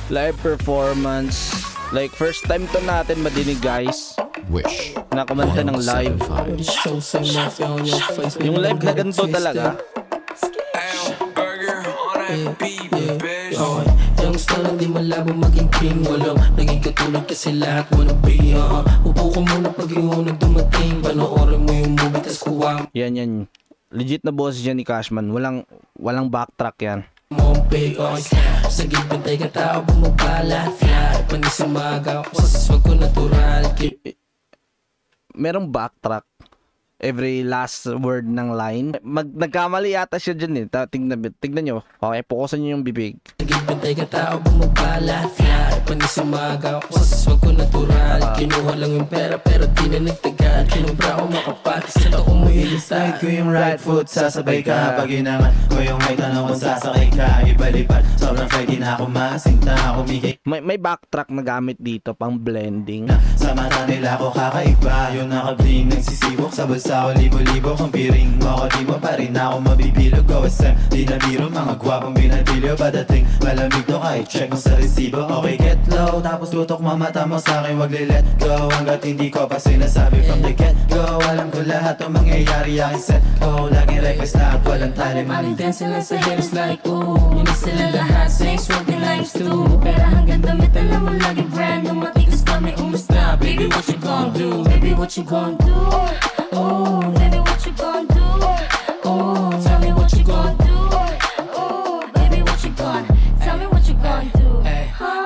live performance. Like first time to natin madinig guys. Wish Na kumanta ng live. Yung live na ganito talaga. Yung style hindi malabo maging king. Walang naging katulad kasi lahat wanna be. Upo ko muna pag yung unang dumating. Panoorin mo yung movie tas kuha. Yan. Legit na boses yan ni Cashman. Walang backtrack yan. Mompay, sa gilid ay katao bumabala. Fly, panisamaga ako sa swag ko natural. Merong backtrack every last word ng line. Nagkamali yata siya dyan eh. Tignan nyo. Okay, pukusan nyo yung bibig. Gilid ay katao bumabala. Fly, panisamaga ako sa swag ko natural. Kinuha lang yung pera pero di na nagtagal. Kinubra ko makapal sa taong mo yung Slide ko yung right foot, sasabay ka. Pag inangat ko yung may tanong kung sasakay ka. Ibalipad, sobrang fly, di na ako masinta. Kumikik May backtrack na gamit dito pang blending. sa mata nila ko kakaiba. Yung nakabling nagsisiwok sa bulsa ko libo-libo. Kung piring mo ako di mo pa rin ako mabibilog. Go SM, di na biro mga gwapong binadilyo. Padating malamig to kahit check mo sa resibo. Okay, get low, tapos tutok mga mata mo sa akin. Wag li-let go hanggat hindi ko pa sinasabi from the get go. Alam ko lahat ang mangyayari aking set ko. Laging request na at walang tali Money dancing lang sa haters like ooh. Hindi sila lahat same swag and lives too. Pera hanggang damit alam mo lagi brand. Nung matigas kami umusta. Baby what you gon' do? Baby what you gon' do? Oh, baby what you gon' do? Oh, tell me what you gon' do? Oh, baby what you gon' tell me what you gon' do?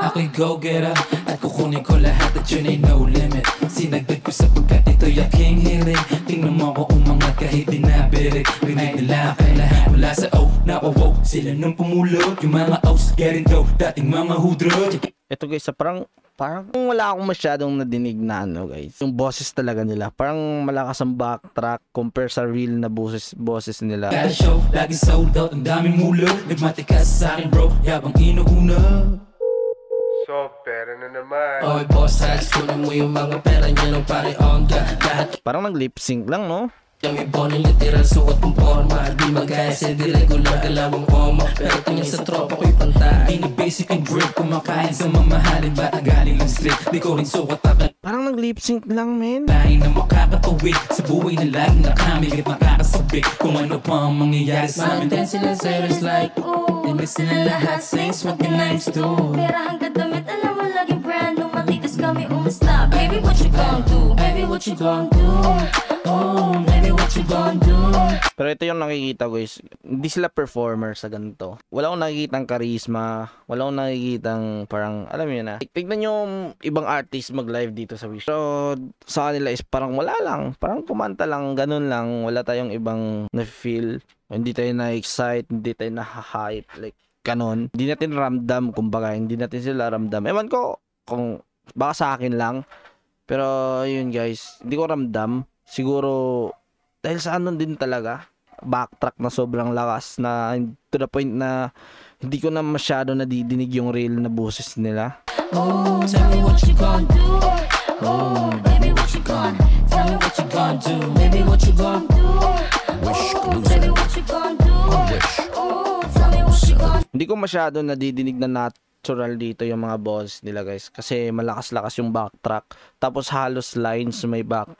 Ako'y go-getter at kukunin ko lahat at yun ay no limit. Sinagdag ko sapagkat ito'y aking hiling. Tingnan mo ko umangat kahit di nabirik. Rinig nila kay lahat mula sa O na wow. Sila nang pumulot yung mga O's getting dough. Dating mga hudro. Ito guys, parang wala akong masyadong nadinig na ano guys. Yung boses talaga nila. Parang malakas ang backtrack compare sa real na boses nila. Kada show, lagi sold out, ang daming mulo. Nagmatikas sa akin bro, yabang inuuna. So, pera na naman. Oy boss, hats, kunin mo yung mga pera niya ng pare on ka. Lahat Parang nag-lip sync lang, no? kami bonong literal, suot ng forma. Di magaya sa di regular, dalawang oma. Pero tingin sa tropa ko'y pantay. Di na basic and grip, kumakain sa mamahalin. Ba't ang galing lang straight, di ko rin sukat akin. Parang nag-lip sync lang, men. Lain na makakatuwid sa buhay na laging nakamigit makakasabik. Kung ano pa ang mangyayari sa amin. Mga sila serious like ooh. Hindi sila lahat same swag and nice too. Pera hanggang damit, alam mo laging brand. Nung matigas kami umusta. Baby, what you gon' do? Baby, what you gon' do? Oh, baby, what you gon' do? Pero ito yung nakikita guys. Hindi sila performer sa ganito. Wala akong nakikitang charisma. Wala akong nakikitang parang, alam mo yun na. Tignan nyo yung ibang artist mag-live dito sa Wish. So, sa kanila is parang wala lang. Parang kumanta lang, ganun lang. Wala tayong ibang na-feel. Hindi tayo na-excite, hindi tayo na-hype. Like, ganun. Hindi natin ramdam, kumbaga. Hindi natin sila ramdam. Ewan ko kung baka sa akin lang. Pero, yun guys. Hindi ko ramdam. Siguro, dahil sa ano din talaga, backtrack na sobrang lakas na to the point na hindi ko na masyado nadidinig yung real na boses nila. Oh, tell me what you gon' do? Oh, baby, what you gon' tell me what you gon' do? Baby, what you gon' do? Oh, baby, what you gon' do? Oh, tell me what you gon' Hindi ko masyado nadidinig na natural dito yung mga boses nila guys kasi malakas-lakas yung backtrack tapos halos lines may backtrack.